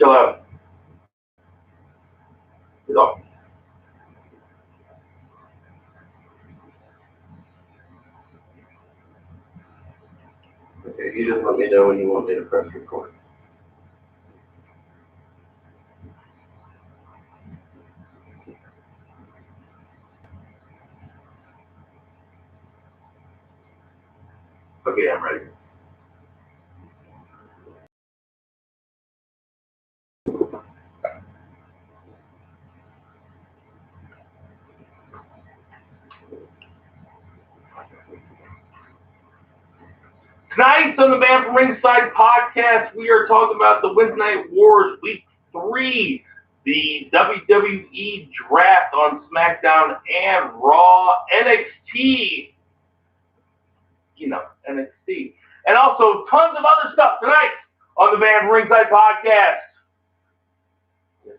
Chill out. Get off. Okay, you just let me know when you want me to press record. Okay, I'm ready. Tonight on the Man from Ringside podcast, we are talking about the Wednesday Night Wars Week 3, the WWE Draft on SmackDown and Raw, NXT, NXT, and also tons of other stuff tonight on the Man from Ringside podcast. Yes,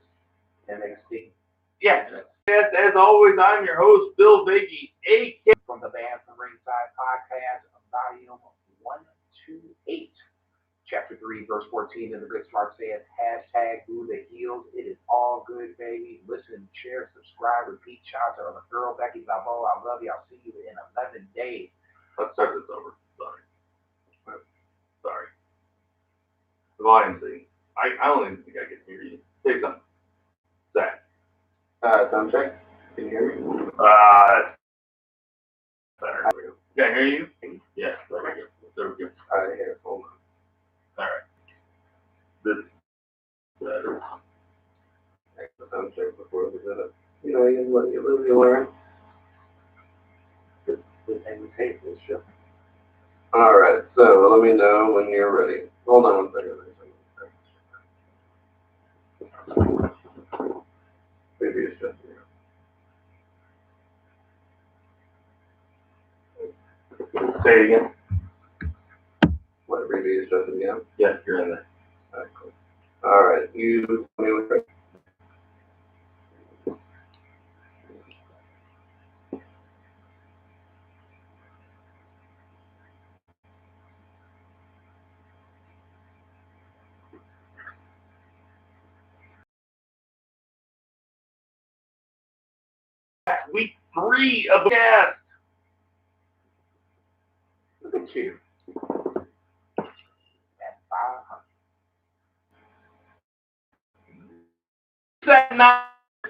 NXT. Yes, as always, I'm your host, Bill Viggy, a.k.a. from the Man from Ringside podcast, volume 128, chapter 3, verse 14, and the good smart says, hashtag Boo the Heels. It is all good, baby. Listen, share, subscribe, repeat, shout out to the girl, Becky Balboa. I love you. I'll see you in 11 days. Let's start this over. Sorry. The volume thing. I don't even think I can hear you. Say something. Zach. Sound check. Can you hear me? Better. Can I hear you? Yeah, there we go. There we go. Here, hold on. All right. This is better. Sound check before we did it. You live, you learn. Good thing we taped this show. Alright, so let me know when you're ready. Hold on one second. Maybe it's just Say it again. what maybe it's just again. Yes, you're in there. Alright, cool. Alright, you tell me when you're ready. Week 3 of the cast. Look at you. At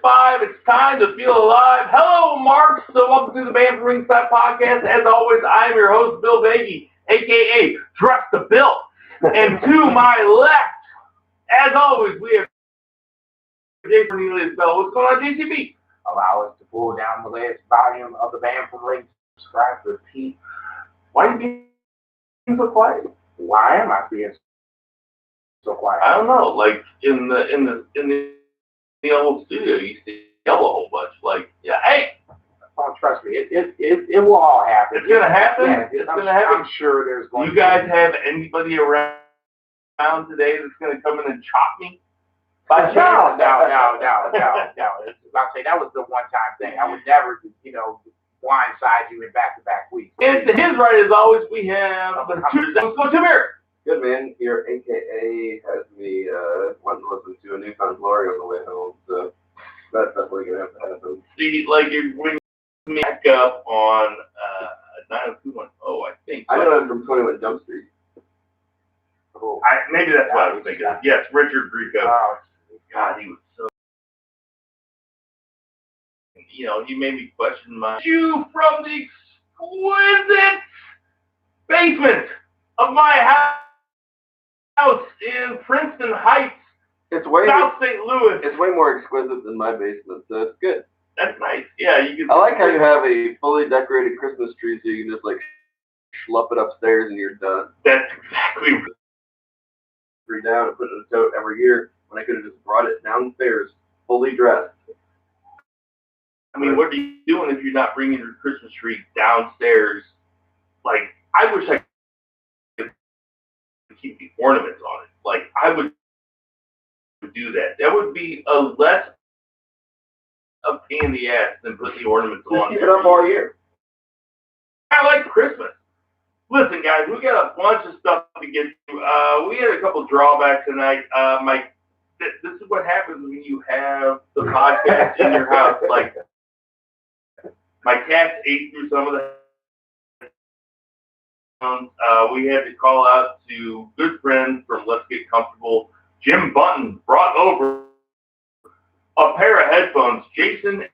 5. It's time to feel alive. Hello, Mark. So welcome to the Man from Ringside podcast. As always, I'm your host, Bill Viggy, a.k.a. Trust the Bill. And to my left, as always, we have Jason Cornelius Bell. What's going on, JCB? allow us to pull down the last volume of the Man from Ringside. Subscribe, repeat. Why are you being so quiet? Why am I being so quiet? I don't know. Like in the old studio, you used to yell a whole bunch. Like, yeah, hey. Oh, trust me, it will all happen. It's gonna happen. Yeah, it's gonna happen. I'm sure there's going. You guys have anybody around today that's gonna come in and chop me? No. I'll say that was the one-time thing. I would never, blindside you in back-to-back weeks. And to his right, as always, we have the two. Let's go, Tim here. Good man, your AKA has me wanting to listen to A New Found Glory on the way home, so that's definitely gonna have to happen. See, like you're bringing me back up on 90210, I think. I know him from 21 Jump Street. Oh, Maybe that's what I was thinking. Yes, Richard Grieco. oh, God, he was so. He made me question my view from the exquisite basement of my house in Princeton Heights, It's way South St. Louis. It's way more exquisite than my basement, so it's good. That's nice. Yeah, you can. I like how you have a fully decorated Christmas tree, so you can just schlup it upstairs and you're done. That's exactly. Tree down and put it in a tote every year when I could have just brought it downstairs, fully dressed. I mean, what are you doing if you're not bringing your Christmas tree downstairs? Like, I wish I could keep the ornaments on it. Like, I would do that. That would be a less a pain in the ass than put the ornaments Just on. keep it up all year. I like Christmas. Listen, guys, we got a bunch of stuff to get to. We had a couple drawbacks tonight. what happens when you have the podcast in your house. Like, my cats ate through some of the. We had to call out to good friends from Let's Get Comfortable. Jim Button brought over a pair of headphones. Jason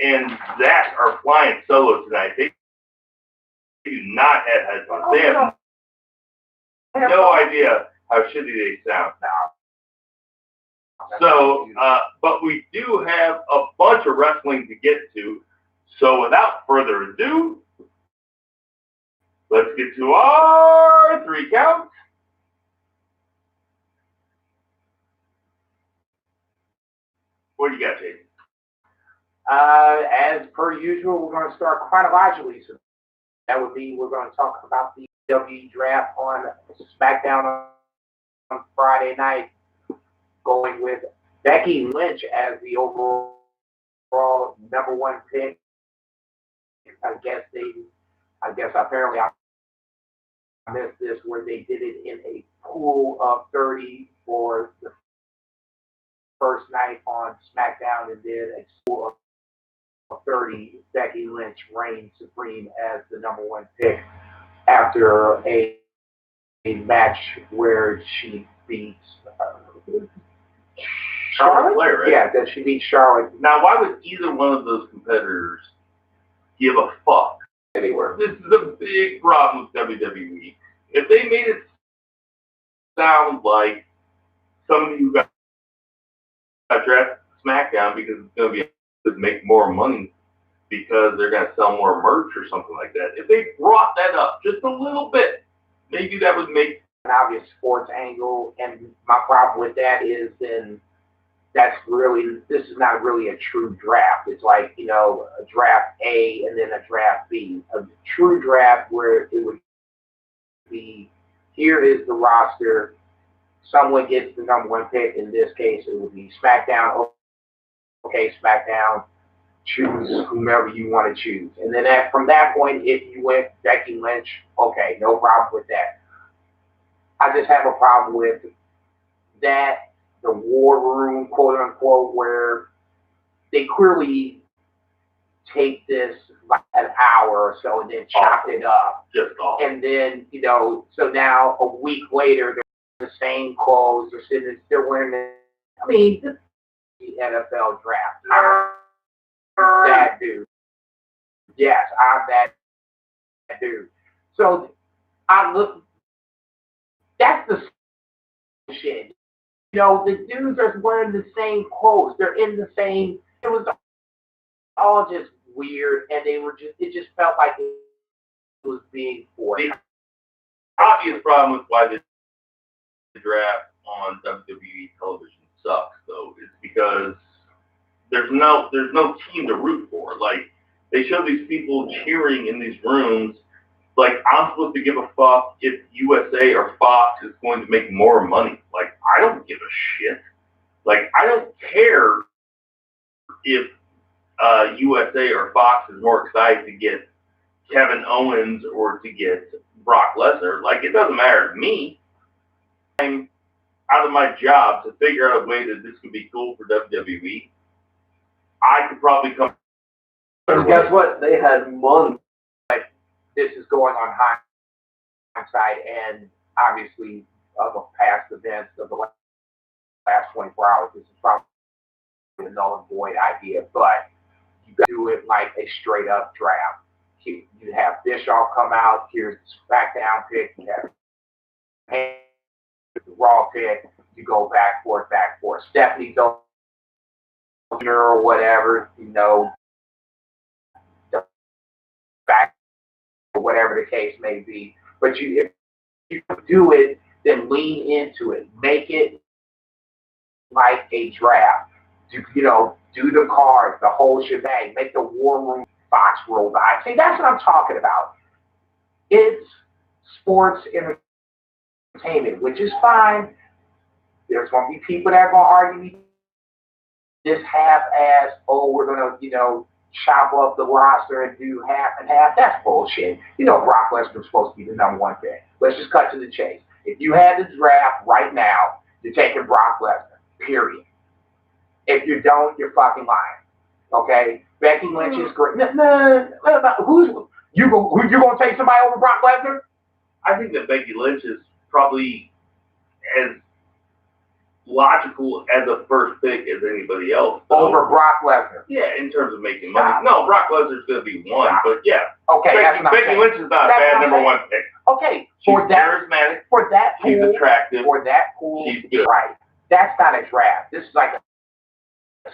and Zach are flying solo tonight. They do not have headphones. They have no idea how shitty they sound. So, but we do have a bunch of wrestling to get to. So without further ado, let's get to our 3 counts. What do you got, Jason? As per usual, we're going to start chronologically. So that would be, we're going to talk about the WWE draft on SmackDown on Friday night, going with Becky Lynch as the overall #1 pick. I guess apparently I missed this, where they did it in a pool of 30 for the first night on SmackDown, and did a pool of 30. Becky Lynch reigned supreme as the #1 pick after a match where she beat Charlotte Flair, right? Yeah, that she beat Charlotte. Now, why would either one of those competitors give a fuck Anywhere? This is a big problem with WWE. If they made it sound like somebody who got drafted to SmackDown because it's going to be to make more money because they're going to sell more merch or something like that, if they brought that up just a little bit, maybe that would make an obvious sports angle. And my problem with that is then this is not really a true draft. It's like, a draft A and then a draft B. A true draft where it would be, here is the roster, someone gets the #1 pick. In this case, it would be SmackDown. Okay, SmackDown, choose whomever you want to choose. And then from that point, if you went Becky Lynch, okay, no problem with that. I just have a problem with that, the war room, quote unquote, where they clearly take this like an hour or so and then chop it up. just off. And then, so now a week later, they're in the same clothes, they're sitting still wearing this is the NFL draft. I'm that dude. Yes, I'm that dude. So I look, that's the shit. The dudes are wearing the same clothes. They're in the same, it was all just weird, and it just felt like it was being forced. The obvious problem with why the draft on WWE television sucks, though, is because there's no team to root for. Like, they show these people cheering in these rooms. Like, I'm supposed to give a fuck if USA or Fox is going to make more money. Like, I don't give a shit. Like, I don't care if USA or Fox is more excited to get Kevin Owens or to get Brock Lesnar. Like, it doesn't matter to me. I'm out of my job to figure out a way that this could be cool for WWE. I could probably come. Guess what? They had months. This is going on hindsight, and obviously of the past events of the last 24 hours. This is probably a null and void idea, but you got to do it like a straight up draft. You have Bischoff come out. Here's the SmackDown pick. You have the Raw pick. You go back forth. Stephanie or whatever, back, or whatever the case may be. But if you do it, then lean into it. Make it like a draft. Do the cards, the whole shebang. Make the war room box roll by. See, that's what I'm talking about. It's sports entertainment, which is fine. There's going to be people that are going to argue this half-ass, we're going to, chop up the roster and do half and half. That's bullshit. Brock Lesnar was supposed to be the #1 pick. Let's just cut to the chase. If you had the draft right now, you're taking Brock Lesnar. Period. If you don't, you're fucking lying. Okay? Becky Lynch is great. No. Who you gonna take somebody over Brock Lesnar? I think that Becky Lynch is probably as logical as a first pick as anybody else. Over Brock Lesnar. Yeah, in terms of making money. No, Brock Lesnar's going to be one, but yeah. Okay, Becky Lynch is not a bad number one pick. Okay, she's charismatic. For that pool, she's attractive. For that pool, she's good. Right. That's not a draft. This is like a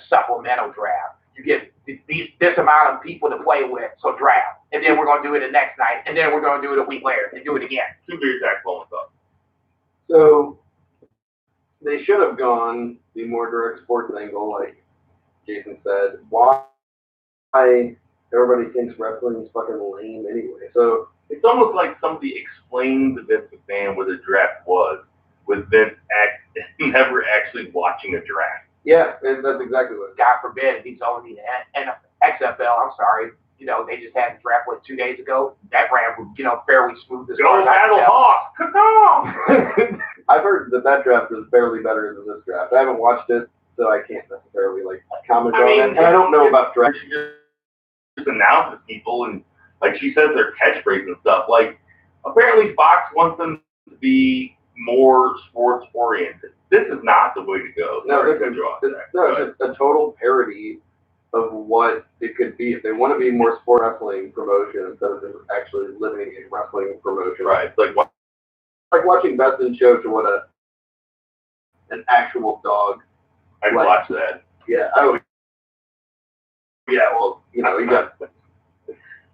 supplemental draft. You get this amount of people to play with, so draft. And then we're going to do it the next night, and then we're going to do it a week later, and do it again. 2 beer tax moments up. So they should have gone the more direct sports angle, like Jason said. Why everybody thinks wrestling is fucking lame anyway? So it's almost like somebody explained to Vince McMahon what a draft was, with Vince never actually watching a draft. Yeah, that's exactly what. God forbid he's only in XFL. I'm sorry. You know, they just had the draft 2 days ago. That ran, fairly smooth. Go Battle Hawk! Come I've heard that draft is barely better than this draft. I haven't watched it, so I can't necessarily comment on it. And I don't know about draft. She just announces people, and she says their catchphrase and stuff. Apparently Fox wants them to be more sports oriented. This is not the way to go. No, it's a total parody of what it could be if they want to be more sport wrestling promotion instead of just actually living a wrestling promotion. Right. It's like watching Best in Show to what an actual dog. I'd watch that. Yeah. Yeah. Well, you got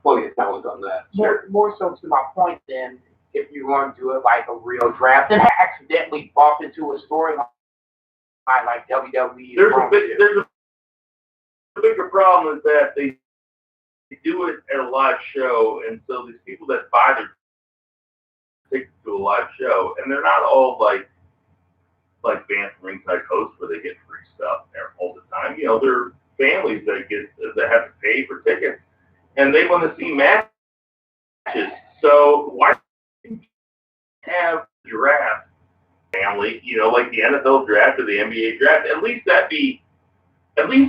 plenty of talent on that. More so to my point than if you want to do it like a real draft and accidentally bump into a storyline like WWE. There's a bigger problem is that they do it at a live show, and so these people that buy their tickets to a live show, and they're not all like fans from Ringside hosts where they get free stuff there all the time. They're families that have to pay for tickets, and they want to see matches. So why have draft family? Like the NFL draft or the NBA draft. At least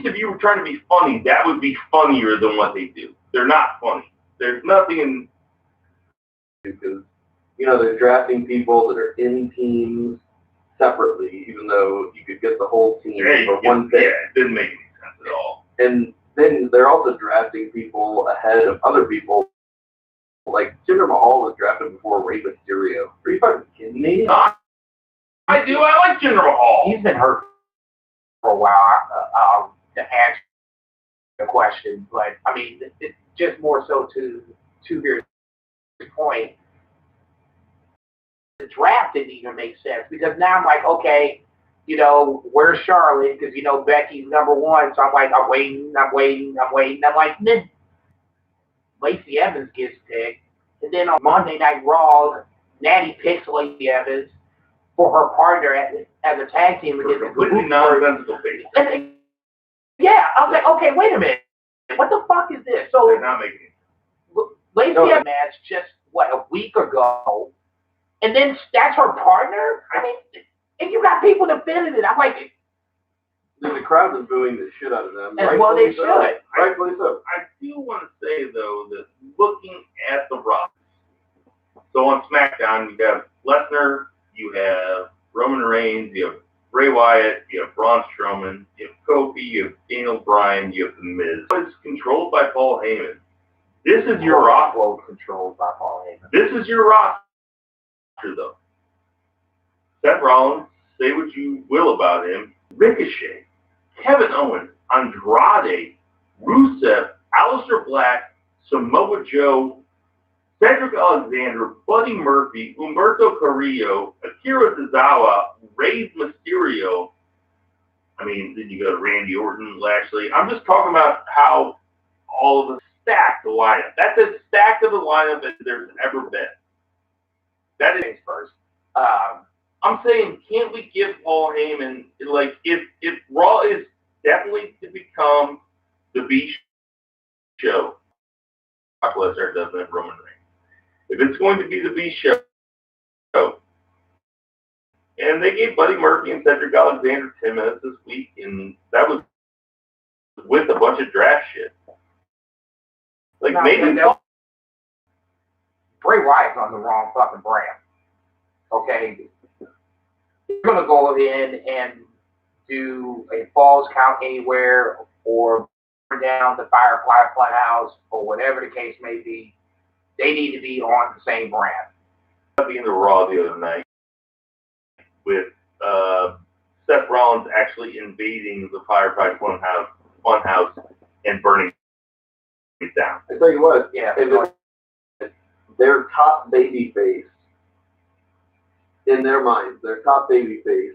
if you were trying to be funny, that would be funnier than what they do. They're not funny. There's nothing in because they're drafting people that are in teams separately, even though you could get the whole team for one pick. Yeah, it didn't make any sense at all. And then they're also drafting people ahead of other people. Like Jinder Mahal was drafted before Rey Mysterio. Are you fucking kidding me? I do. I like Jinder Mahal. He's been hurt for a while to answer the question, but I mean, it's just more so to your point. The draft didn't even make sense because now I'm like, okay, where's Charlotte? Because Becky's number one, so I'm like, I'm waiting. I'm like, then Lacey Evans gets picked, and then on Monday Night Raw, Natty picks Lacey Evans for her partner as a tag team against completely nonsensical face. Yeah, I was like, okay, wait a minute, what the fuck is this? So they're not making it. Lacey Evans match just a week ago, and then that's her partner. I mean, and you got people defending it. I'm like, the crowd is booing the shit out of them. Well, they should. Rightfully so. I do want to say though that looking at the roster, so on SmackDown you have Lesnar, you have Roman Reigns, you have Bray Wyatt, you have Braun Strowman, you have Kofi, you have Daniel Bryan, you have The Miz. It's controlled by Paul Heyman. This is your roster. Controlled by Paul Heyman. This is your roster, though. Seth Rollins, say what you will about him. Ricochet, Kevin Owens, Andrade, Rusev, Aleister Black, Samoa Joe, Cedric Alexander, Buddy Murphy, Humberto Carrillo, Akira Tozawa, Rey Mysterio. I mean, then you go to Randy Orton, Lashley. I'm just talking about how all of us stacked the lineup. That's as stacked of a lineup as there's ever been. That is first. I'm saying, can't we give Paul Heyman, if Raw is definitely to become the B show, Brock Lesnar doesn't have Roman Reigns. If it's going to be the B show, And they gave Buddy Murphy and Cedric Alexander 10 minutes this week, and that was with a bunch of draft shit. Like, no, maybe Bray Wyatt's on the wrong fucking brand. Okay? You're going to go in and do a Falls Count Anywhere or burn down the Firefly Funhouse or whatever the case may be. They need to be on the same brand. being the Raw the other night with Seth Rollins actually invading the Firefly Funhouse and burning it down. I tell you what, Yeah. their top baby face, in their minds, their top baby face,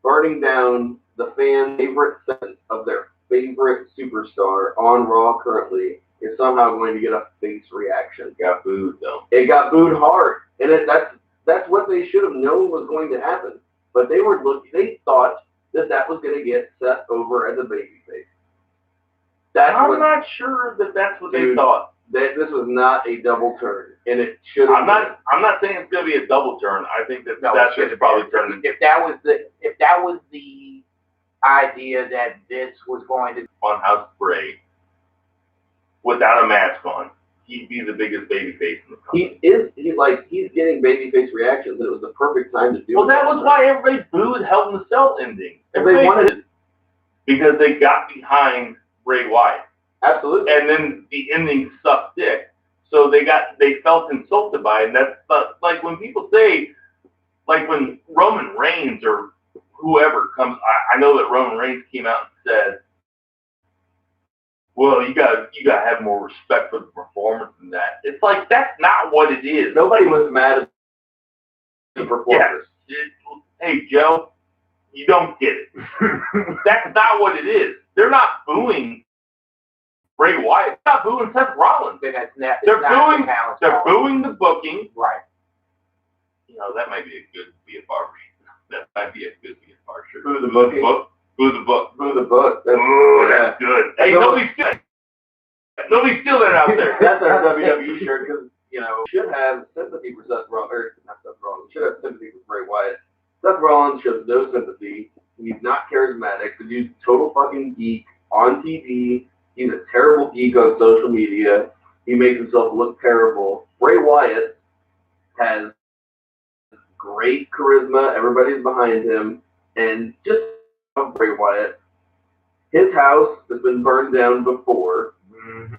burning down the fan favorite segment of their favorite superstar on Raw currently is somehow going to get a face reaction. Got booed though. It got booed hard, and that's what they should have known was going to happen. But they thought that was going to get Seth over as a babyface. I'm not sure that's what they thought. This was not a double turn, and it should have. I'm not saying it's going to be a double turn. I think that's probably turning. If that was the idea that this was going to Funhouse Bray without a mask on, he'd be the biggest babyface in the company. He's getting babyface reactions, and it was the perfect time to do it. Well, that was why everybody booed Hell in the Cell ending. They wanted it because they got behind Bray Wyatt. Absolutely. And then the ending sucked dick. So they felt insulted by it. And that's like when people say, like when Roman Reigns or whoever comes, I know that Roman Reigns came out and said, well, you gotta have more respect for the performance than that. It's like, that's not what it is. Nobody was mad at the performers. Yeah. Hey, Joe, you don't get it. That's not what it is. They're not booing Bray Wyatt. They're not booing Seth Rollins. They're booing the booking. Right. You know, that might be a good BFR. That might be a good BFR shirt. Boo the booking. Boo the book. Boo the book. That's good. Hey, nobody's stealing it out there. That's our WWE shirt because, should have sympathy for Seth Rollins, or not Seth Rollins, should have sympathy for Bray Wyatt. Seth Rollins shows no sympathy. He's not charismatic. The dude's total fucking geek on TV. He's a terrible geek on social media. He makes himself look terrible. Bray Wyatt has great charisma. Everybody's behind him. And just Bray Wyatt, his house has been burned down before. Mm-hmm.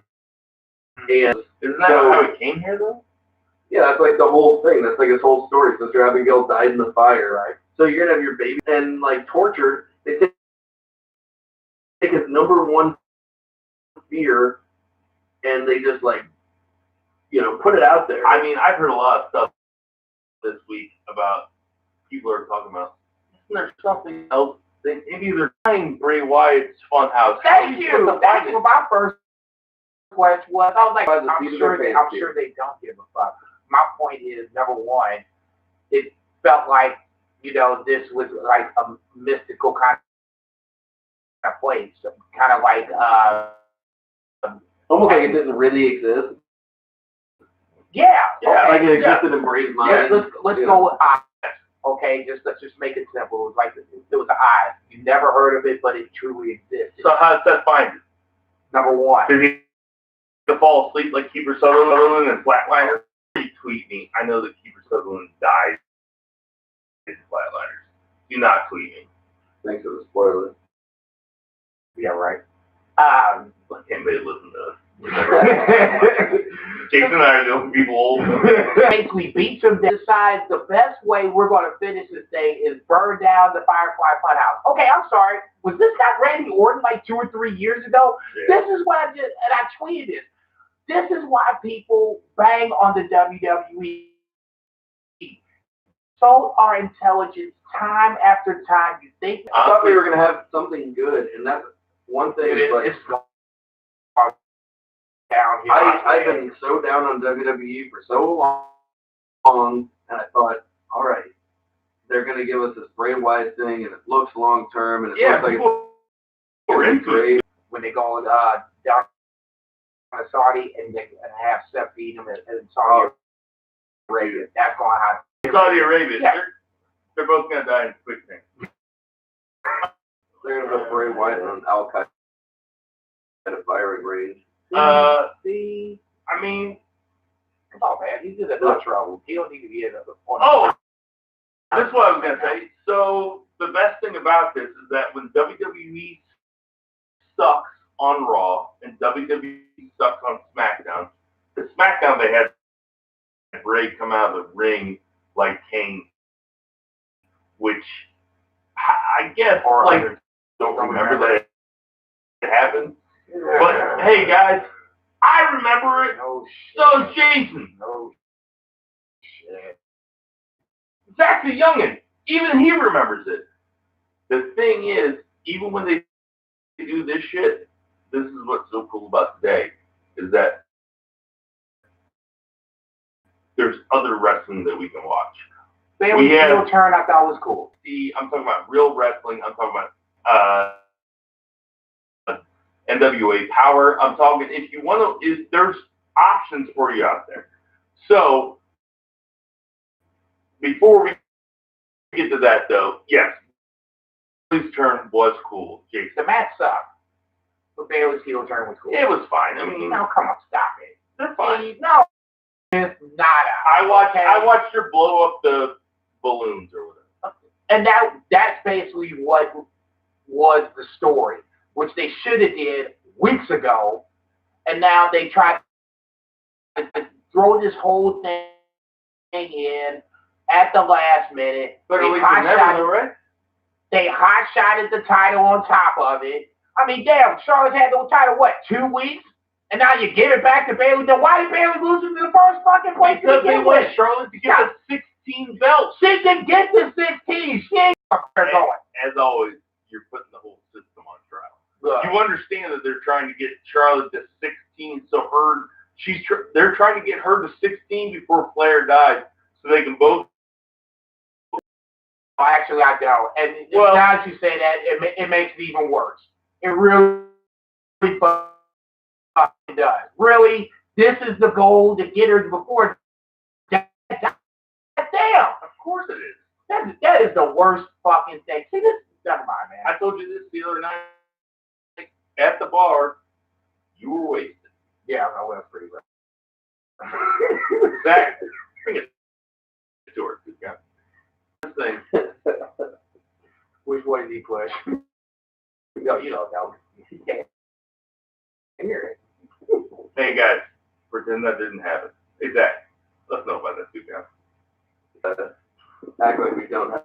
And isn't that how it came here, though? Yeah, that's like the whole thing. That's like his whole story. Sister Abigail died in the fire, right? So you're gonna have your baby and like torture. They take his number one fear and they just put it out there. I mean, I've heard a lot of stuff this week about people are talking about. Isn't there something else? Maybe they're trying Bray Wyatt's Funhouse. Thank you. That's what my first question was. I was like, I'm sure they don't give a fuck. My point is, number one, it felt like, this was like a mystical kind of place. Kind of like, almost like it didn't really exist. Yeah. Okay, like it existed in Bray's mind. Yeah, let's go with eyes. Okay, let's just make it simple. It was like it was the eyes. You never heard of it, but it truly existed. So how does Seth find it? Number one. Did he fall asleep like Kiefer Sutherland and Flatliner? Tweet me. I know that Kiefer Sutherland died in Flatliners. Do not tweet me. Thanks for the spoiler. Yeah, right. I can't wait to listen to us. Jason and I are the only people old. Basically, beat them to decide the best way we're going to finish this thing is burn down the Firefly Funhouse. Okay, I'm sorry. Was this not Randy Orton like 2 or 3 years ago? Yeah. This is what I did, and I tweeted this. This is why people bang on the WWE. So are intelligent time after time. You think I thought we were going to have something good, and that's one thing. It's down here. I've been so down on WWE for so long, and I thought, all right, they're going to give us this Bray Wyatt thing, and it looks long term, and it looks like it's great. When they go down to Saudi and have Seth beat him in Saudi Arabia, that's going to happen. Saudi Arabia. Yeah. They're both gonna die in quicksand. They're gonna go Bray Wyatt on Al Qaeda at a firing range. See, I mean, come on, man. He's in enough trouble. He don't need to be in the corner. oh, this is what I was gonna say. So the best thing about this is that when WWE sucks on Raw and WWE sucks on SmackDown, the SmackDown they had Bray come out of the ring like Kane, which I guess Or like others don't remember that it happened. But hey guys, I remember it. No shit. So is Jason. No shit. Zach's a youngin'. Even he remembers it. The thing is, even when they do this shit, this is what's so cool about today, is that there's other wrestling that we can watch. Bailey's heel turn I thought was cool. See, I'm talking about real wrestling. I'm talking about NWA Power. I'm talking, if you want to, there's options for you out there. So, before we get to that though, yes, Bailey's turn was cool, Jason. The match sucked, but Bailey's heel turn was cool. It was fine. I mean, no, come on, stop it. they're fine. No, it's not. I watched her blow up the balloons or whatever. And that's basically what was the story, which they should have did weeks ago, and now they try to throw this whole thing in at the last minute. But at least never, right? They hot-shotted the title on top of it. I mean, damn, Charlotte had the title, what, 2 weeks? And now you give it back to Bailey. Then why did Bailey lose it in the first fucking place? Because they want Charlotte to get the 16 belts. She can get the 16. She ain't going. As always, you're putting the whole system on trial. Look, You understand that they're trying to get Charlotte to 16, so they're trying to get her to 16 before Flair dies, so they can both. actually, I don't. And now that you say that, it makes it even worse. It really fucking does. Really, this is the goal to get her before. Damn. Of course it is. That is the worst fucking thing. See, this, never mind, man. I told you this the other night at the bar. You were wasted. Yeah, I know, that's pretty rough. Zach, bring it to her, good guy. This thing. Which one did he push? No, you don't know. You can't hear it. Hey guys, pretend that didn't happen. Hey Zach, let's know about that, good guy. Act like we don't have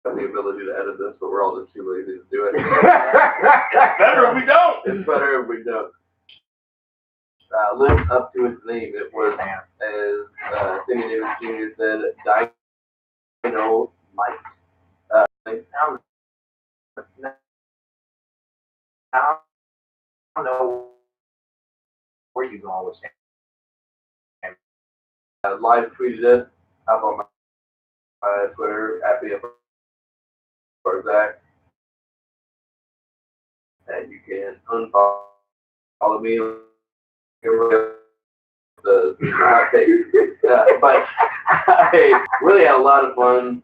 the ability to edit this, but we're all just too lazy to do it. It's better if we don't. It's better if we don't. Lived up to its name. It was, as Sammy Davis Jr. said, Dino Mike. I don't know where you going with Sam. Live tweeted it up on my Twitter at for Zach. And you can unfollow me on the hot take. But I really had a lot of fun.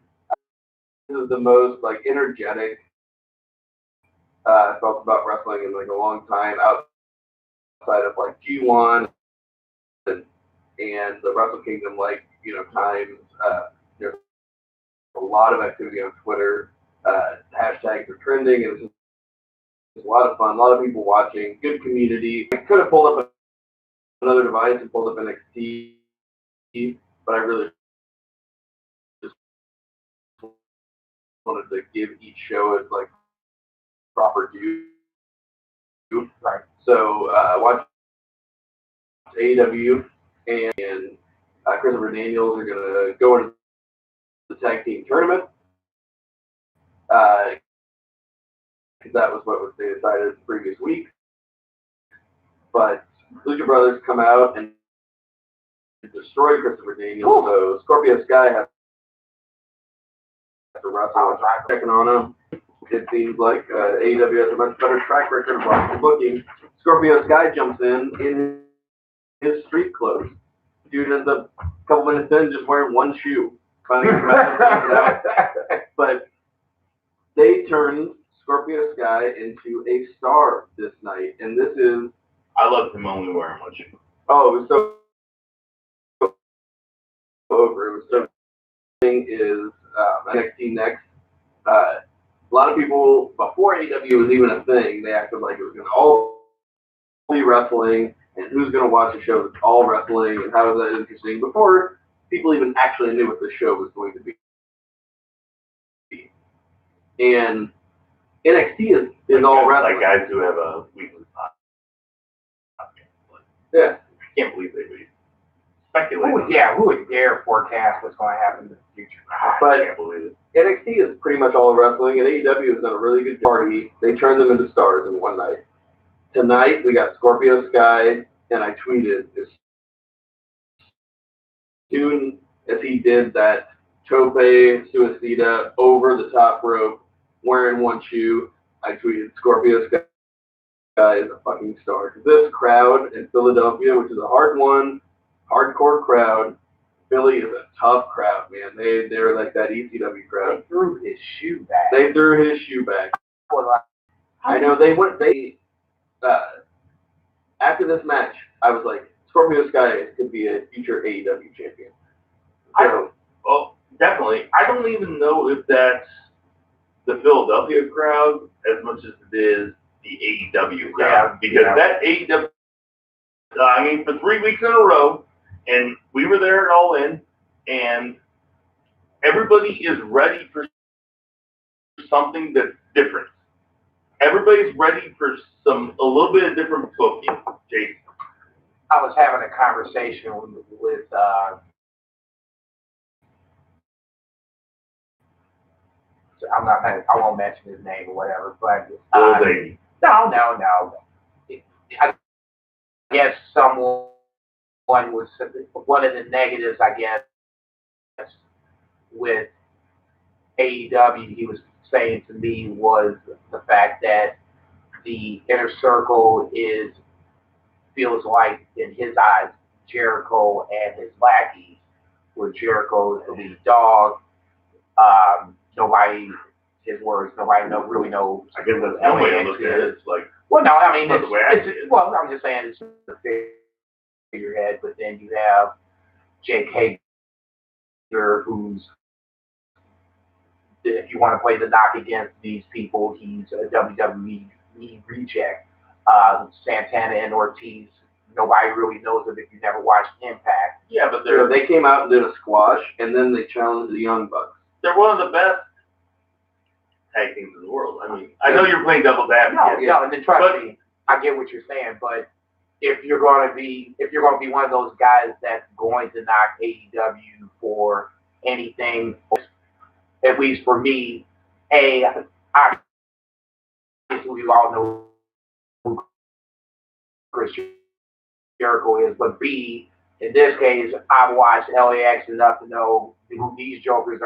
This is the most energetic I felt about wrestling in a long time, outside of G1 and the Wrestle Kingdom times. There's a lot of activity on Twitter. Hashtags are trending, and it's a lot of fun. A lot of people watching. Good community. I could have pulled up another device and pulled up NXT, but I really just wanted to give each show its proper due. Right. So watch AEW and Christopher Daniels are gonna go into the tag team tournament. That was what they decided the previous week. But Lucha Brothers come out and destroy Christopher Daniels. Ooh. So Scorpio Sky has to wrestle. Checking on him. It seems like AEW has a much better track record of booking. Scorpio Sky jumps in his street clothes. Dude ends up a couple minutes in just wearing one shoe. finally come out. But they turned Scorpio Sky into a star this night, and this is. I loved him only wearing one shoe. Oh, it was so over. It was so. Thing is NXT next. A lot of people before AEW was even a thing, they acted like it was going to all be wrestling, and who's going to watch a show that's all wrestling, and how is that interesting? Before people even actually knew what the show was going to be. And NXT is all wrestling. Like guys who have a weekly podcast. Yeah. I can't believe they do. Speculate. Who would dare forecast what's going to happen in the future? But I can't believe it. NXT is pretty much all wrestling, and AEW has done a really good party. They turned them into stars in one night. Tonight, we got Scorpio Sky, and I tweeted as soon as he did that tope suicida over the top rope, wearing one shoe, I tweeted Scorpio Sky is a fucking star. This crowd in Philadelphia, which is a hardcore crowd, Philly is a tough crowd, man. They're like that ECW crowd. They threw his shoe back. I know after this match, I was like, Scorpio Sky could be a future AEW champion. Definitely. I don't even know if that's the Philadelphia crowd as much as it is the AEW crowd. Because that AEW, for 3 weeks in a row, and we were there at All In, and everybody is ready for something that's different. Everybody's ready for a little bit of different booking, Jason. I was having a conversation with I won't mention his name or whatever, but no. I guess someone was one of the negatives, I guess, with AEW. He was saying to me was the fact that the inner circle feels like, in his eyes, Jericho and his lackeys, where Jericho is the lead dog. Nobody really knows. I guess that's one way to look at it. It's like, well, no, I mean, I'm just saying it's the figurehead, but then you have Jake Hager, who's, if you want to play the knock against these people, he's a WWE reject. Santana and Ortiz, nobody really knows them if you never watched Impact. Yeah, but they came out and did a squash, and then they challenged the Young Bucks. They're one of the best tag teams in the world. I mean, I know you're playing devil's advocate. No, and then trust me, I get what you're saying, but if you're going to be one of those guys that's going to knock AEW for anything, at least for me, obviously we all know who Chris Jericho is, but B, in this case, I've watched LAX enough to know who these jokers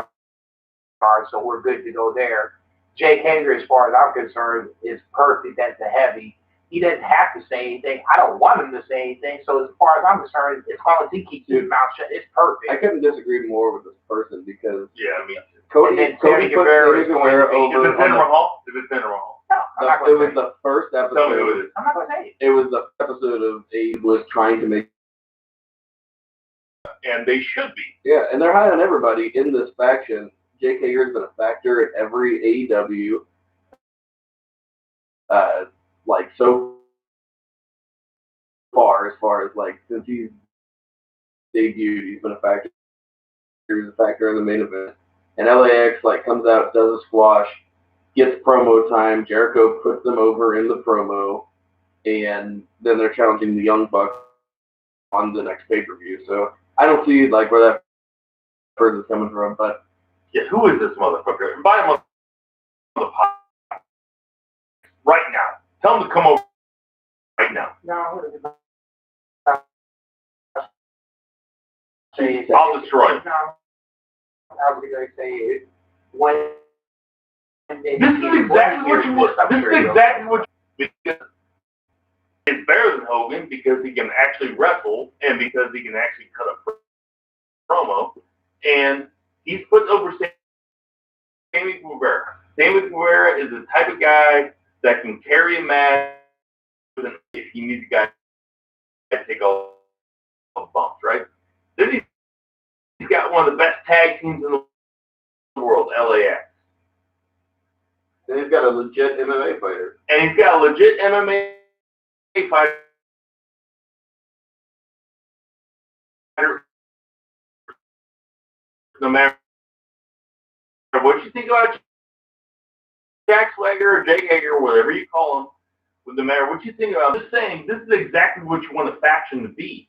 are, so we're good to go there. Jake Hager, as far as I'm concerned, is perfect at the heavy. He doesn't have to say anything. I don't want him to say anything. So as far as I'm concerned, as long as he keeps his mouth shut, it's perfect. I couldn't disagree more with this person because Cody Guevara is going over. Is it Jinder Mahal? No, I'm not it was the first episode. Tell me who it is. I'm not going to say it. It was the episode of Abe was trying to make. And they should be. Yeah, and they're high on everybody in this faction. Jake Hager's been a factor at every AEW. So far as since he's debuted, he's been a factor. He was a factor in the main event. And LAX comes out, does a squash, gets promo time. Jericho puts them over in the promo, and then they're challenging the Young Bucks on the next pay-per-view. So I don't see where that person's coming from, but yeah, who is this motherfucker? Invite him on the podcast right now. Tell him to come over right now. No, I'll destroy him. I was going to say it. This is exactly what you want. Because it's better than Hogan because he can actually wrestle and because he can actually cut a promo, and He's putting over Sammy Guevara. Sammy Guevara is the type of guy that can carry a match if you need a guy to take all the bumps, right? Then he's got one of the best tag teams in the world, LAX. And he's got a legit MMA fighter. And he's got a legit MMA fighter. No matter what you think about Jack Swagger or Jake Hager, whatever you call him, no matter what you think about, I'm just saying, this is exactly what you want a faction to be.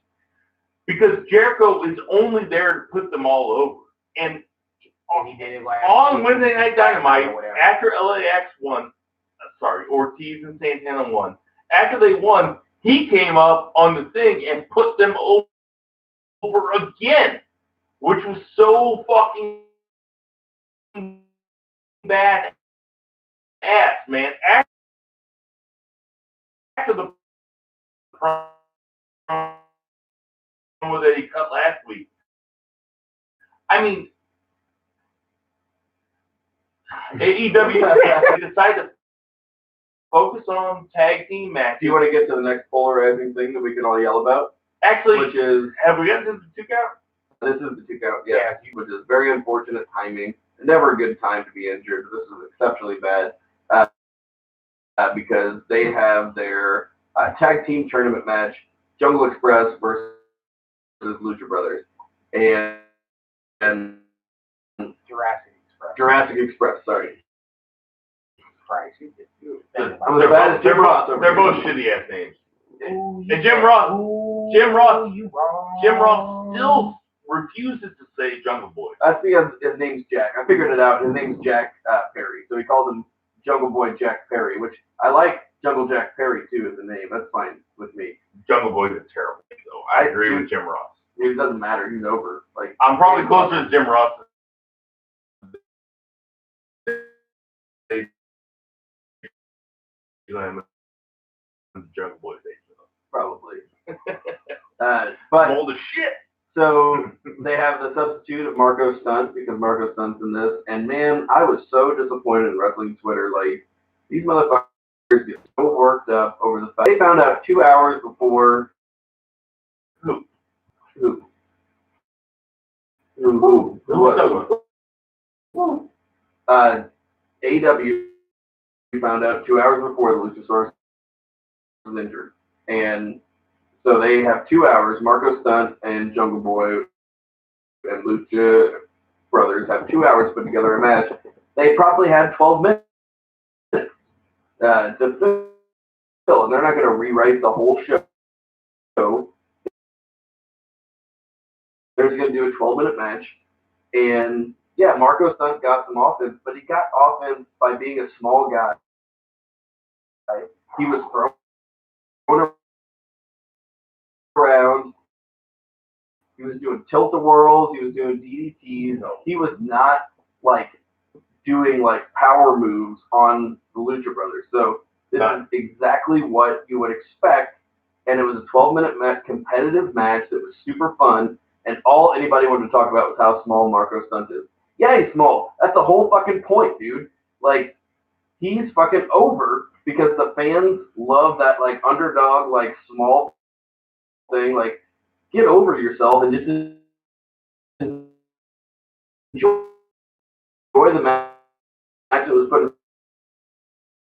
Because Jericho is only there to put them all over. And he did it on Wednesday Night Dynamite, after LAX won, Ortiz and Santana won, after they won, he came up on the thing and put them over again, which was so fucking bad ass, man. After the promo that he cut last week, I mean, AEW decided to focus on tag team matches. Do you want to get to the next polarizing thing that we can all yell about? Actually, which is, have we gotten to the 2 count? This is the 2 count, yeah, which is very unfortunate timing. Never a good time to be injured. This is exceptionally bad because they have their tag team tournament match, Jungle Express versus Lucha Brothers, and Jurassic Express, sorry. Christ, They're both shitty ass names. And Jim Ross still refuses to say Jungle Boy. I see his name's Jack. I figured it out. His name's Jack Perry. So he calls him Jungle Boy Jack Perry, which I like Jungle Jack Perry too as a name. That's fine with me. Jungle Boy's a terrible name though. I agree with Jim Ross. It doesn't matter. He's over. Like I'm probably closer to Jim Ross. Jungle Boy probably. But old as shit. So they have the substitute of Marco Stunt because Marco Stunt's in this, and man, I was so disappointed in wrestling Twitter. Like these motherfuckers get so worked up over the fact they found out 2 hours before. Who was that? AEW found out 2 hours before the Luchasaurus was injured, and so they have 2 hours. Marco Stunt and Jungle Boy and Lucha Brothers have 2 hours to put together a match. They probably had 12 minutes to fill, and they're not going to rewrite the whole show. They're just going to do a 12-minute match, and yeah, Marco Stunt got some offense, but he got offense by being a small guy. He was thrown around. He was doing tilt-a-whirls. He was doing DDTs. He was not like doing like power moves on the Lucha Brothers. So this is exactly what you would expect. And it was a 12-minute competitive match that was super fun. And all anybody wanted to talk about was how small Marco Stunt is. Yeah, he's small. That's the whole fucking point, dude. Like, he's fucking over because the fans love that like underdog, like small thing. Like, get over yourself and just enjoy the match that was put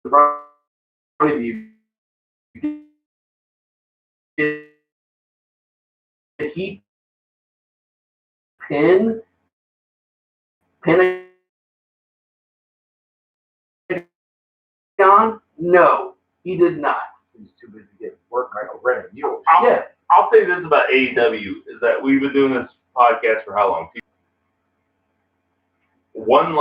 in front of you. Did he pin on? No, he did not. He's too busy getting work like a red mule. I'll say this about AEW is that we've been doing this podcast for how long? One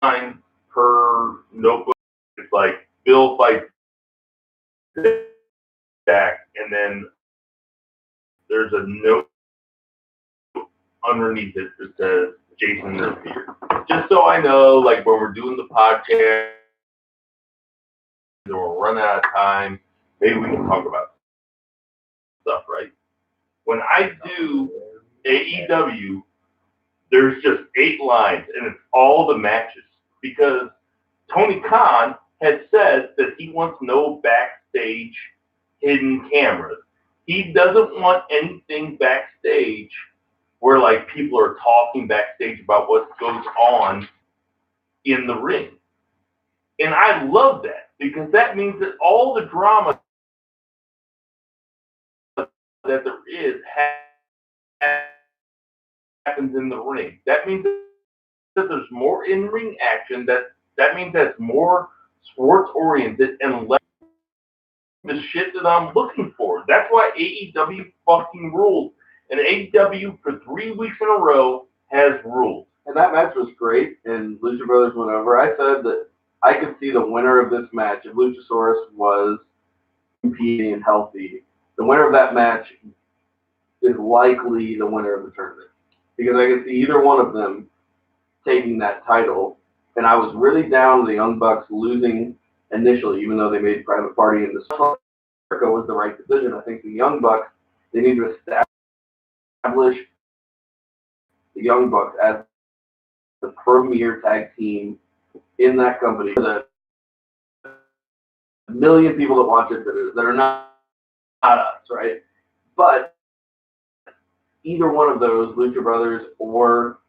line per notebook. It's like Bill fights Jack, and then there's a note underneath it that says Jason interfered. Just so I know, like when we're doing the podcast and we're running out of time, maybe we can talk about stuff, right? When I do AEW, there's just 8 lines, and it's all the matches. Because Tony Khan has said that he wants no backstage hidden cameras. He doesn't want anything backstage where like people are talking backstage about what goes on in the ring. And I love that because that means that all the drama that there is happens in the ring. That means that there's more in-ring action. That means that's more sports-oriented and less the shit that I'm looking for. That's why AEW fucking rules. And AEW for 3 weeks in a row has ruled. And that match was great, and Lucha Brothers went over. I said that I could see the winner of this match if Luchasaurus was competing and healthy. The winner of that match is likely the winner of the tournament. Because I could see either one of them taking that title. And I was really down with the Young Bucks losing initially, even though they made Private Party in the America was the right decision. I think the Young Bucks, they need to establish the Young Bucks as the premier tag team in that company. The million people that watch it that are not us, right? But either one of those, Lucha Brothers or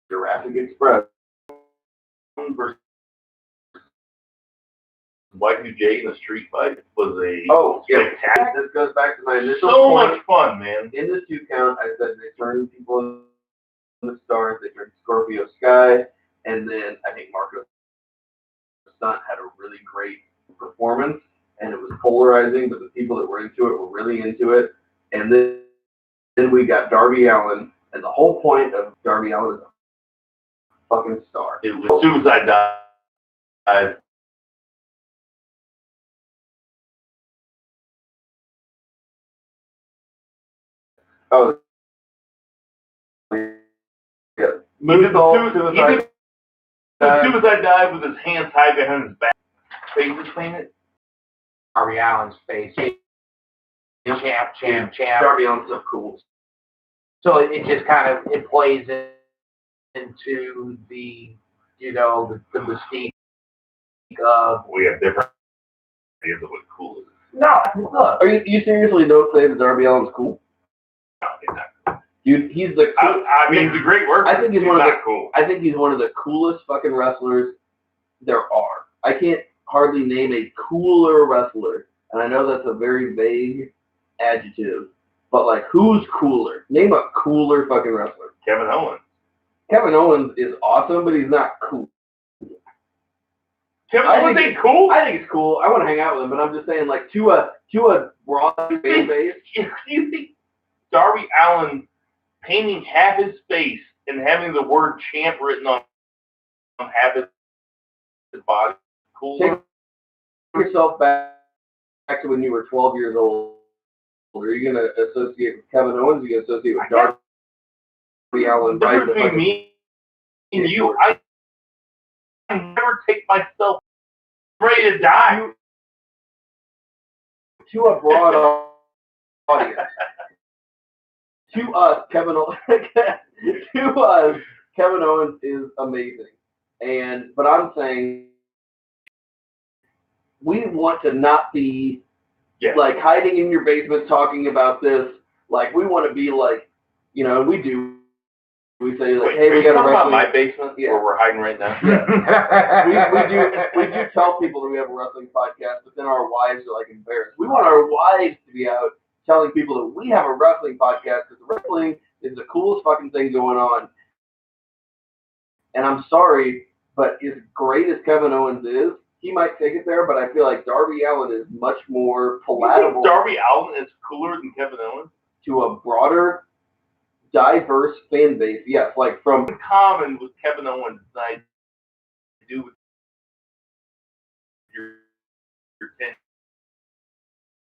Jurassic Express versus Y2J in the street fight was a spectacular. This goes back to my initial so point. much fun, man. In the 2 count, I said they turned people into stars. They turned Scorpio Sky, and then I think Marco Stunt had a really great performance, and it was polarizing, but the people that were into it were really into it. And then we got Darby Allin, and the whole point of Darby Allin is a fucking star. It was Suicide Dive. Oh, yeah. Suicide Dive with his hands tied behind his back. Face is painted. Darby Allin's face. Champ. Darby Allin's so cool. So it just kind of it plays into the the mystique of. We have different ideas of what cool is. No, look. Are you seriously don't say that Darby Allin's cool? Dude, he's the. I mean, he's a great worker. I think he's one of the cool. I think he's one of the coolest fucking wrestlers there are. I can't hardly name a cooler wrestler, and I know that's a very vague adjective, but like, who's cooler? Name a cooler fucking wrestler. Kevin Owens. Kevin Owens is awesome, but he's not cool. Kevin Owens ain't cool. I think it's cool. I want to hang out with him, but I'm just saying, like, to a broad fan base. You think Darby Allin painting half his face and having the word champ written on half his body cool? Take yourself back to when you were 12 years old. Are you going to associate with Kevin Owens? Are you going to associate with Darby Allin? Between me and you, I never take myself ready to die. To a broad audience. To us, Kevin Owens is amazing. But I'm saying we want to not be like hiding in your basement talking about this. Like, we want to be like, we do. We say, like, hey, we got a wrestling. About my basement where we're hiding right now. Yeah. we do tell people that we have a wrestling podcast, but then our wives are like embarrassed. We want our wives to be out telling people that we have a wrestling podcast because wrestling is the coolest fucking thing going on. And I'm sorry, but as great as Kevin Owens is, he might take it there, but I feel like Darby Allin is much more palatable. Darby Allin is cooler than Kevin Owens? To a broader, diverse fan base, yes. Like from common with Kevin Owens than I do with your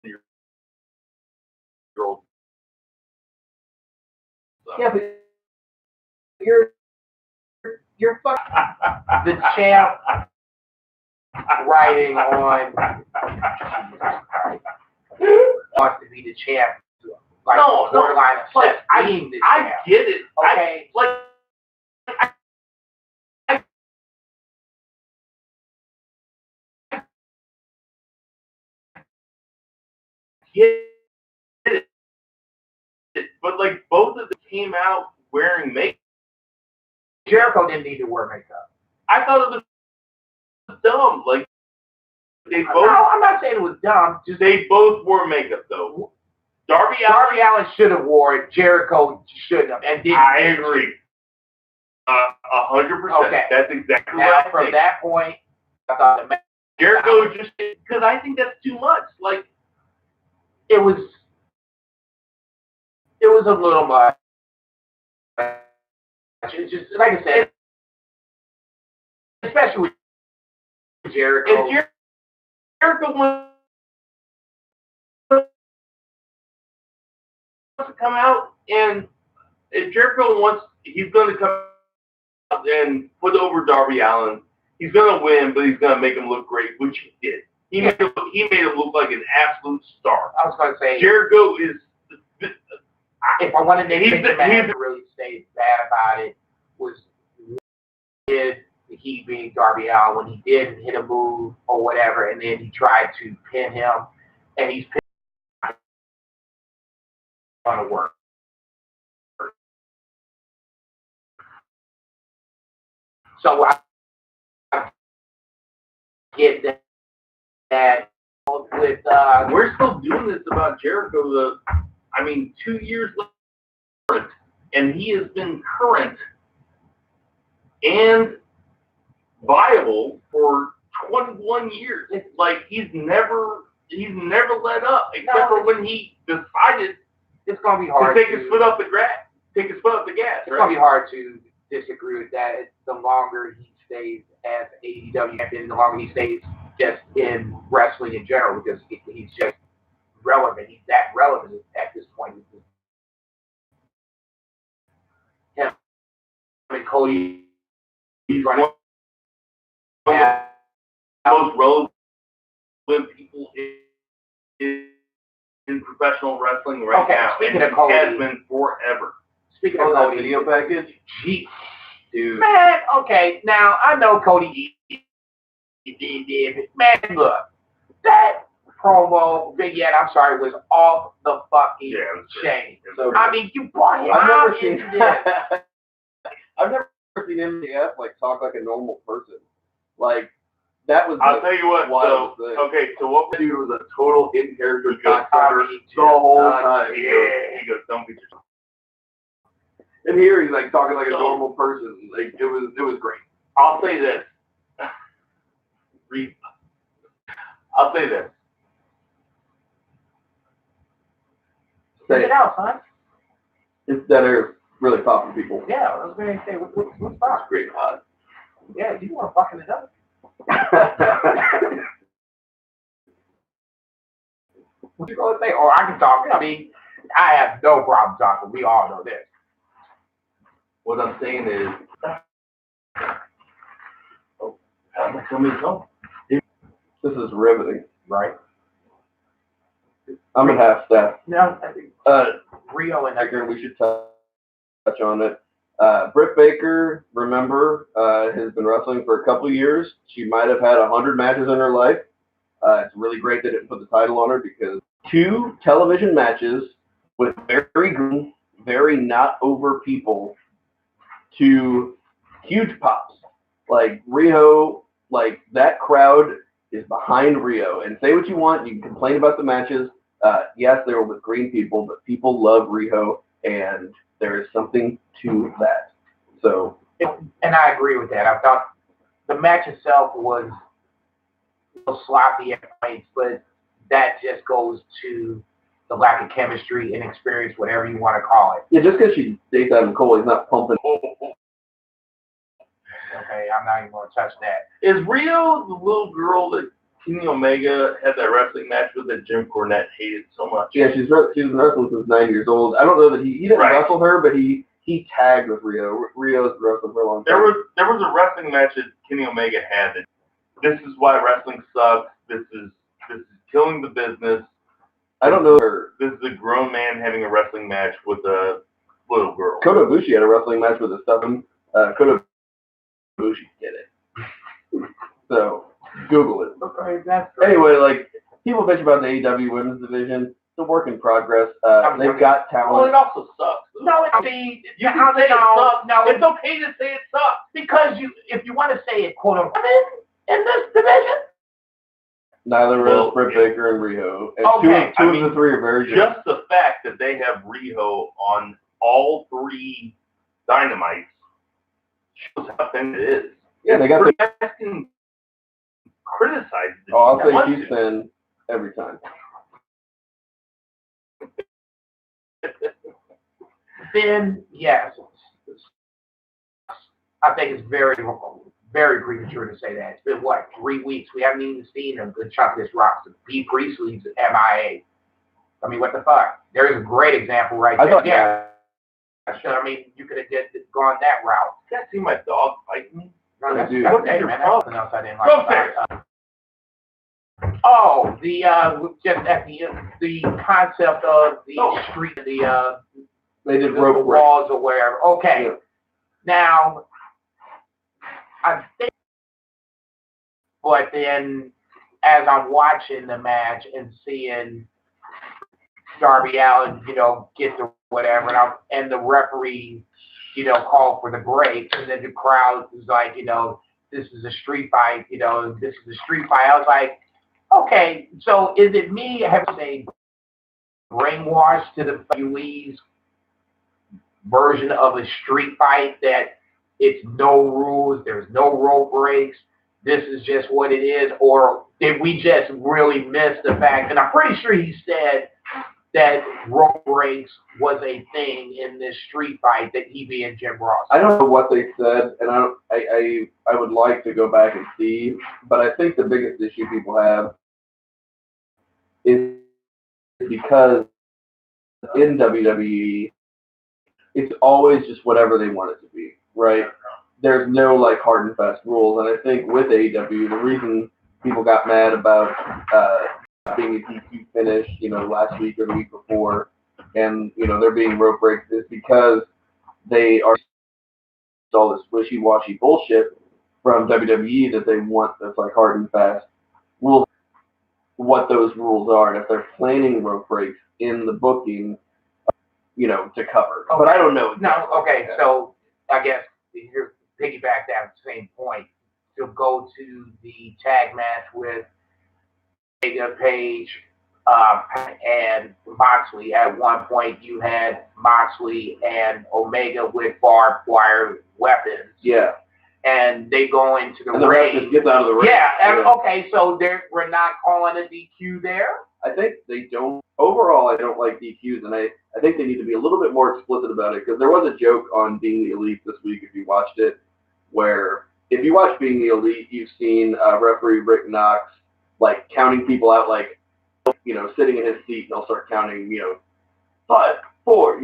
10-year-old. Yeah, but you're fucking the champ writing on wants to be the champ like No, borderline like, obsessed. I get it. Okay. I get it. But like both of them came out wearing makeup. Jericho didn't need to wear makeup. I thought it was dumb. Like they both. No, I'm not saying it was dumb. Just they both wore makeup though. Darby Allin should have wore it. Jericho shouldn't have. And didn't. I agree. 100%. Okay. That's exactly now, what I from think. that point, I thought the Jericho just because I think that's too much. Like it was a little much. It's just like I said, especially with Jericho. If Jericho wants to come out, and if Jericho wants, he's going to come out and put over Darby Allin. He's going to win, but he's going to make him look great, which he did. He made him look like an absolute star. I was going to say Jericho is. If I wanted to name the man to really say bad about it was did he being Darby Allin when he did hit a move or whatever, and then he tried to pin him, and he's pinned on the work. So I get that with we're still doing this about Jericho. 2 years later, and he has been current and viable for 21 years. It's like he's never let up, except for when he decided it's gonna be hard to take his foot off the gas. It's gonna be hard to disagree with that. The longer he stays as AEW champion, the longer he stays just in wrestling in general, because he's just relevant. He's that relevant at this point. Him and Cody, he's one of the most relevant people in professional wrestling right now. Speaking of Cody, has been forever. Speaking of Cody, video package, Jeez, dude. Man, okay, now I know Cody did, man, look, that promo vignette, I'm sorry, was off the fucking chain. So I mean, you brought him I've out never seen into this. I've never seen MJF like talk like a normal person. Like that was. I'll tell you what. So what dude was a total in character cocksucker the whole time. He goes, don't be yourself. And here he's like talking like a normal person. Like it was great. I'll say this. I'll say this. Say it out, son. It's that air really popping people. Yeah, I was going to say, what's that? Great hot. Yeah, you want fucking it up. What you gonna say? Or I can talk. I mean, I have no problem talking. We all know this. What I'm saying is, I'm not coming home. This is riveting, right? I'm at half staff. No, I think Rio and Edgar, we should touch on it. Britt Baker, remember, has been wrestling for a couple of years. She might have had 100 matches in her life. It's really great they didn't put the title on her because 2 television matches with very green, very not over people to huge pops. Like Rio, like that crowd is behind Rio. And say what you want, you can complain about the matches. Yes, they were with green people, but people love Rio, and there is something to that. So, and I agree with that. I thought the match itself was a little sloppy at points, but that just goes to the lack of chemistry and experience, whatever you want to call it. Yeah, just because she dates Adam Cole, he's not pumping. Okay, I'm not even going to touch that. Is Rio the little girl that Kenny Omega had that wrestling match with that Jim Cornette hated so much? Yeah, she's been wrestling since 9 years old. I don't know that he didn't wrestle her, but he tagged with Rio. Rio's wrestling for a long time. There was a wrestling match that Kenny Omega had. That this is why wrestling sucks. This is killing the business. I don't know. This is a grown man having a wrestling match with a little girl. Kota Ibushi had a wrestling match with his son. Kota Ibushi did it. So Google it. Okay, that's great. Anyway, like people bitch about the AEW women's division. It's a work in progress. They've got talent. Well, it also sucks. Though. No, see, you can say it sucks. No, it's okay to say it sucks because if you want to say it, quote unquote, in this division. Nyla Rose, Britt Baker, and Riho. And two of the three are very good. Just the fact that they have Riho on all three Dynamites shows how thin it is. Yeah, they got the can criticize it. Oh, I'll say she's thin every time. Thin, yes. I think it's very, very premature to say that. It's been, 3 weeks? We haven't even seen a good chunk of this roster. P. Priestley's MIA. I mean, what the fuck? There's a great example right there. Yeah. I mean, you could have gone that route. You guys see my dog fighting me? No, that's dude. okay, man. That's something else I didn't like. Just at the concept of the street, they did the rope walls or wherever. Okay. Yeah. Now, I think, but then as I'm watching the match and seeing Darby Allin, get the whatever, and the referee, call for the break, and then the crowd is like, this is a street fight, this is a street fight. I was like, okay, so is it me having a brainwashed to the UE's version of a street fight that it's no rules, there's no rope breaks, this is just what it is, or did we just really miss the fact, and I'm pretty sure he said that rope breaks was a thing in this street fight that he being Jim Ross. I don't know what they said, and I would like to go back and see, but I think the biggest issue people have is because in WWE, it's always just whatever they want it to be, right? There's no hard and fast rules, and I think with AEW, the reason people got mad about being a DQ finish, last week or the week before, and there being rope breaks is because they are all this wishy-washy bullshit from WWE that they want that's hard and fast rules. What those rules are, and if they're planning rope breaks in the booking, to cover. Okay. But I don't know. No, okay, so I guess you're piggyback that same point to go to the tag match with Omega, Page, and Moxley. At one point, you had Moxley and Omega with barbed wire weapons. Yeah. And they go into the ring. And the ref just gets out of the ring. Yeah. Okay, so we're not calling a DQ there? I think they don't. Overall, I don't like DQs, and I think they need to be a little bit more explicit about it, because there was a joke on Being the Elite this week, if you watched it, where if you watch Being the Elite, you've seen referee Rick Knox, counting people out, sitting in his seat, and they'll start counting, 5, 4,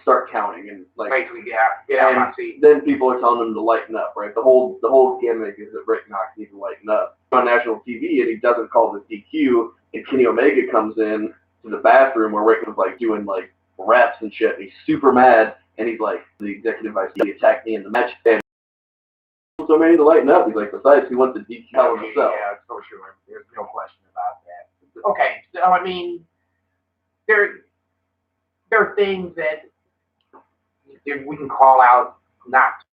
start counting, and basically get out of my seat. Then people are telling him to lighten up, right? The whole gimmick is that Rick Knox needs to lighten up. On national TV, and he doesn't call the DQ, and Kenny Omega comes in to the bathroom where Rick was doing reps and shit, and he's super mad, and he's like, the executive vice president attacked me in the match, and so many to lighten up. He's like, besides, he wants the DQ himself. Yeah, for sure. There's no question about that. Okay, so I mean, there are things that we can call out, not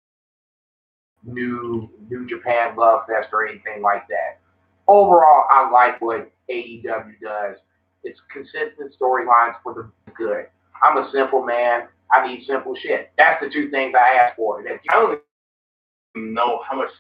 New Japan Love Fest or anything like that. Overall, I like what AEW does. It's consistent storylines for the good. I'm a simple man. I need simple shit. That's the two things I ask for. I don't even know how much